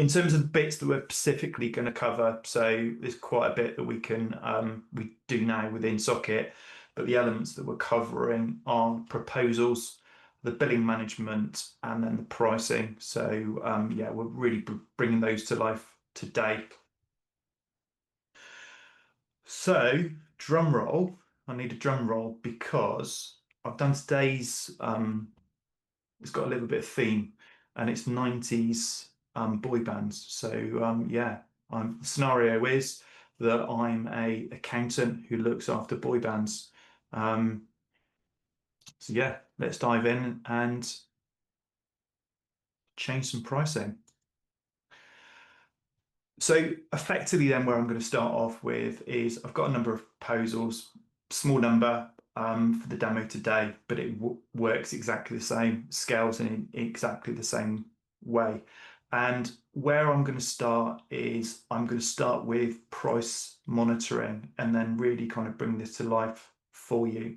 In terms of the bits that we're specifically going to cover, so there's quite a bit that we do now within Socket, but the elements that we're covering are proposals, the billing management, and then the pricing. So yeah, we're really bringing those to life today. So drum roll, I need a drum roll because I've done today's it's got a little bit of theme and it's 90s boy bands. So yeah, the scenario is that I'm a accountant who looks after boy bands. Um, so yeah, let's dive in and change some pricing. So effectively then where I'm going to start off with is I've got a number of proposals, small number for the demo today, but it works exactly the same, scales in exactly the same way. And where I'm going to start is I'm going to start with price monitoring and then really kind of bring this to life for you.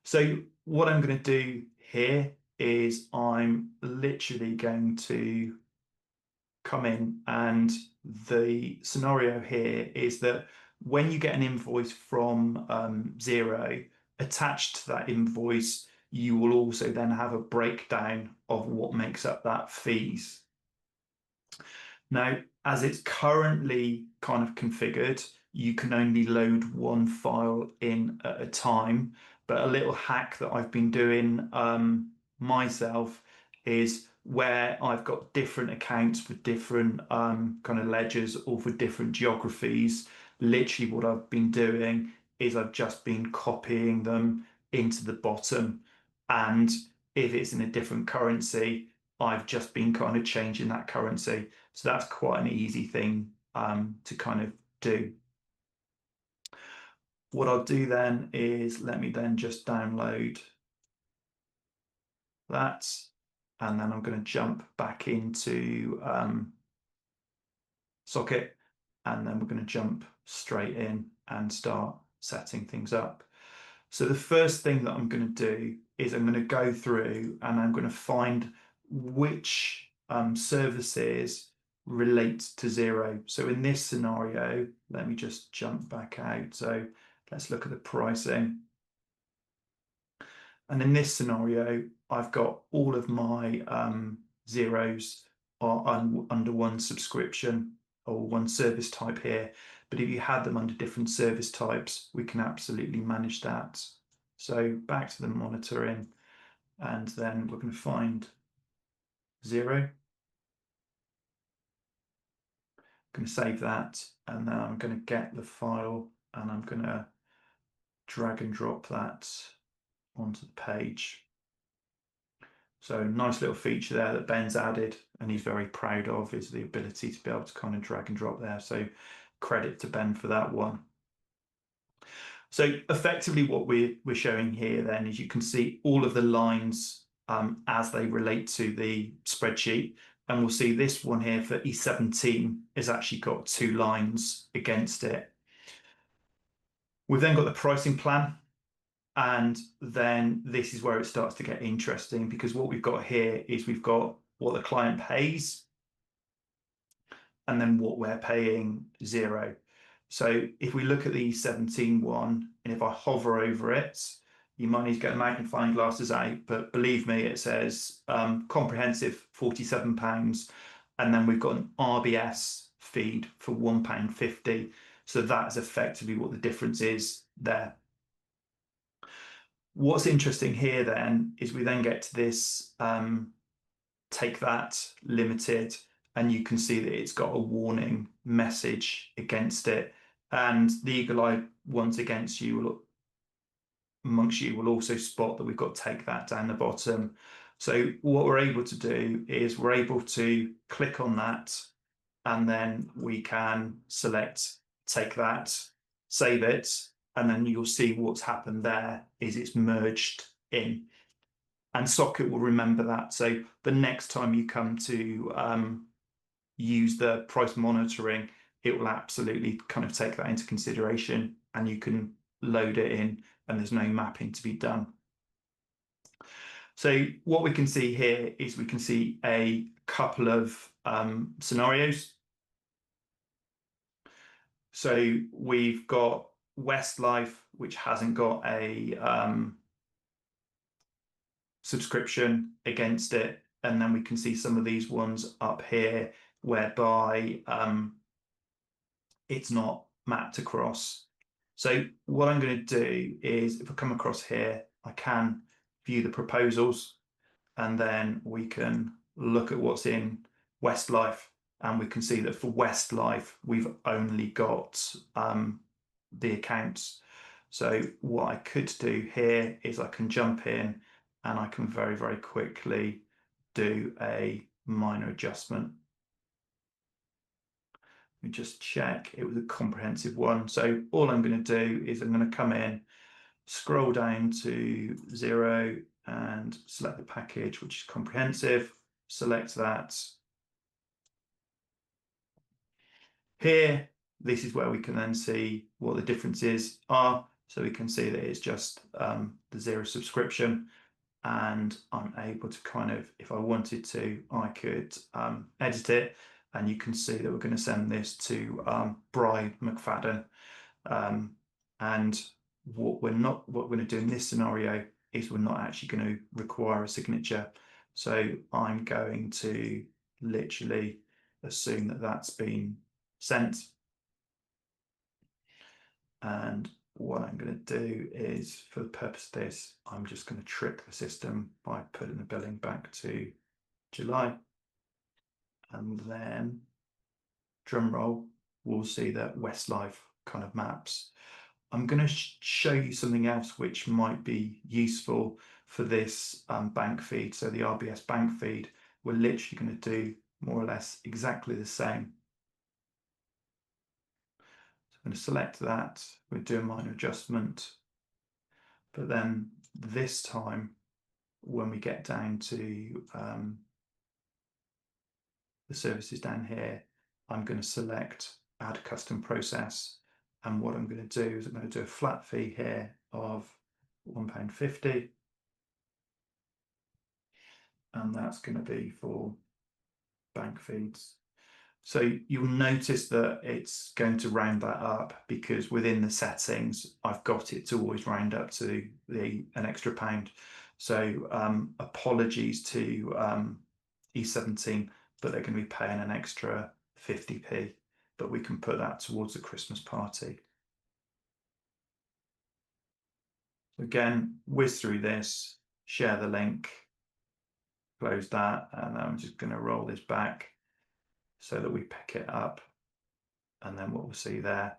So what I'm going to do here is I'm literally going to come in, and the scenario here is that when you get an invoice from Xero, attached to that invoice, you will also then have a breakdown of what makes up that fees. Now, as it's currently kind of configured, you can only load one file in at a time. But a little hack that I've been doing myself is where I've got different accounts for different kind of ledgers or for different geographies. Literally, what I've been doing is I've just been copying them into the bottom. And if it's in a different currency, I've just been kind of changing that currency. So that's quite an easy thing to kind of do. What I'll do then is let me then just download that. And then I'm going to jump back into Socket. And then we're going to jump straight in and start setting things up. So the first thing that I'm going to do is I'm going to go through and I'm going to find which services relate to Xero. So in this scenario, let me just jump back out. So let's look at the pricing. And in this scenario, I've got all of my Xeros are under one subscription or one service type here. But if you had them under different service types, we can absolutely manage that. So back to the monitoring, and then we're going to find Xero. I'm going to save that, and then I'm going to get the file and I'm going to drag and drop that onto the page. So nice little feature there that Ben's added and he's very proud of is the ability to be able to kind of drag and drop there. So credit to Ben for that one. So effectively what we're showing here then is you can see all of the lines as they relate to the spreadsheet. And we'll see this one here for E17 has actually got 2 lines against it. We've then got the pricing plan. And then this is where it starts to get interesting because what we've got here is we've got what the client pays and then what we're paying Xero. So if we look at the 17 one, and if I hover over it, you might need to get the magnifying glasses out, but believe me, it says comprehensive £47. And then we've got an RBS feed for £1.50. So that's effectively what the difference is there. What's interesting here then is we then get to this take that limited, and you can see that it's got a warning message against it, and the eagle eye ones against you amongst you will also spot that we've got take that down the bottom. So what we're able to do is we're able to click on that, and then we can select take that, save it, and then you'll see what's happened there is it's merged in. And Socket will remember that. So the next time you come to use the price monitoring, it will absolutely kind of take that into consideration and you can load it in and there's no mapping to be done. So what we can see here is we can see a couple of scenarios. So we've got Westlife, which hasn't got a subscription against it. And then we can see some of these ones up here whereby it's not mapped across. So what I'm going to do is if I come across here, I can view the proposals and then we can look at what's in Westlife and we can see that for Westlife, we've only got the accounts. So what I could do here is I can jump in and I can very, very quickly do a minor adjustment. Let me just check it was a comprehensive one. So all I'm going to do is I'm going to come in, scroll down to 0 and select the package, which is comprehensive, select that. Here, this is where we can then see what the differences are. So we can see that it's just the 0 subscription and I'm able to kind of, if I wanted to, I could edit it and you can see that we're going to send this to Bri McFadden. And what we're going to do in this scenario is we're not actually going to require a signature. So I'm going to literally assume that that's been sent. And what I'm going to do is, for the purpose of this, I'm just going to trick the system by putting the billing back to July. And then, drum roll, we'll see that Westlife kind of maps. I'm going to show you something else which might be useful for this bank feed. So the RBS bank feed, we're literally going to do more or less exactly the same. So I'm going to select that, we'll do a minor adjustment. But then this time, when we get down to the services down here, I'm going to select add custom process. And what I'm going to do is I'm going to do a flat fee here of £1.50. And that's going to be for bank feeds. So you'll notice that it's going to round that up because within the settings, I've got it to always round up to an extra £1. So apologies to E17, but they're going to be paying an extra 50p, but we can put that towards the Christmas party. Again, whiz through this, share the link, close that, and I'm just going to roll this back so that we pick it up. And then what we'll see there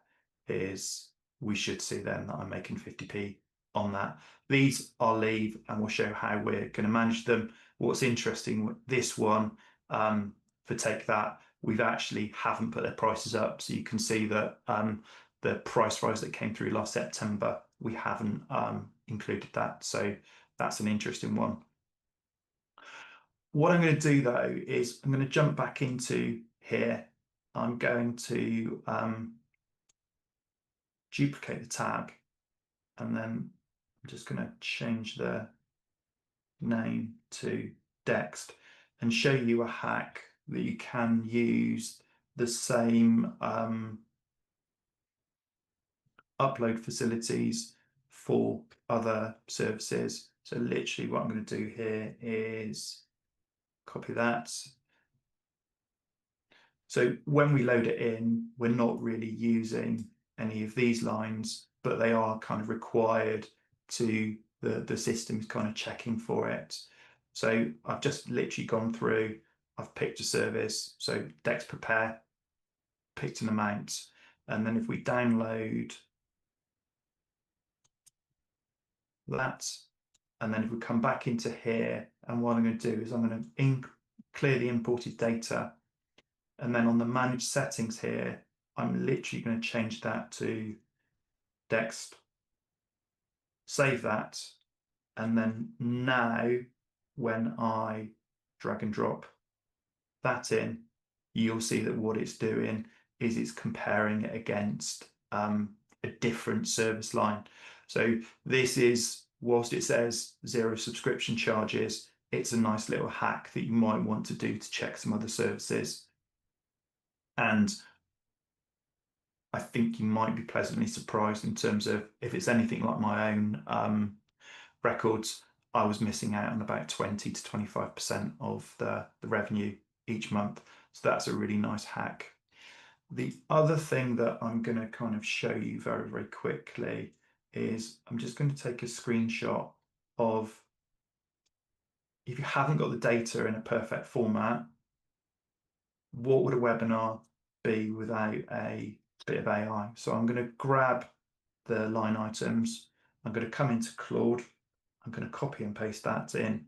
is we should see then that I'm making 50p on that. These I'll leave and we'll show how we're going to manage them. What's interesting with this one, for Take That, we've actually haven't put their prices up. So you can see that the price rise that came through last September, we haven't included that. So that's an interesting one. What I'm going to do though is I'm going to jump back into here. I'm going to duplicate the tag and then I'm just going to change the name to Dext and show you a hack that you can use the same upload facilities for other services. So literally what I'm going to do here is copy that. So when we load it in, we're not really using any of these lines, but they are kind of required to the system is kind of checking for it. So I've just literally gone through, I've picked a service, so Dex Prepare, picked an amount, and then if we download that, and then if we come back into here, and what I'm going to do is I'm going to clear the imported data, and then on the manage settings here, I'm literally going to change that to Dext, save that, and then now when I drag and drop that in, you'll see that what it's doing is it's comparing it against a different service line. So this is whilst it says 0 subscription charges, it's a nice little hack that you might want to do to check some other services. And I think you might be pleasantly surprised in terms of if it's anything like my own records, I was missing out on about 20 to 25% of the revenue each month. So that's a really nice hack. The other thing that I'm going to kind of show you very, very quickly is I'm just going to take a screenshot of, if you haven't got the data in a perfect format, what would a webinar be without a bit of AI? So I'm going to grab the line items, I'm going to come into Claude, I'm going to copy and paste that in,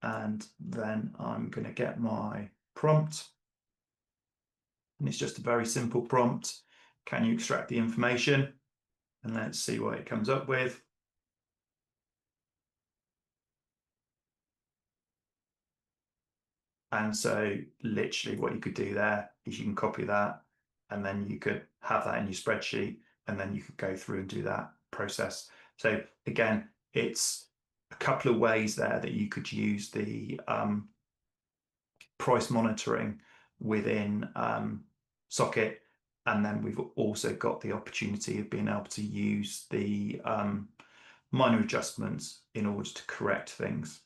and then I'm going to get my prompt. And it's just a very simple prompt. Can you extract the information? And let's see what it comes up with. And so literally what you could do there is you can copy that, and then you could have that in your spreadsheet, and then you could go through and do that process. So again, it's a couple of ways there that you could use the price monitoring within Socket. And then we've also got the opportunity of being able to use the minor adjustments in order to correct things.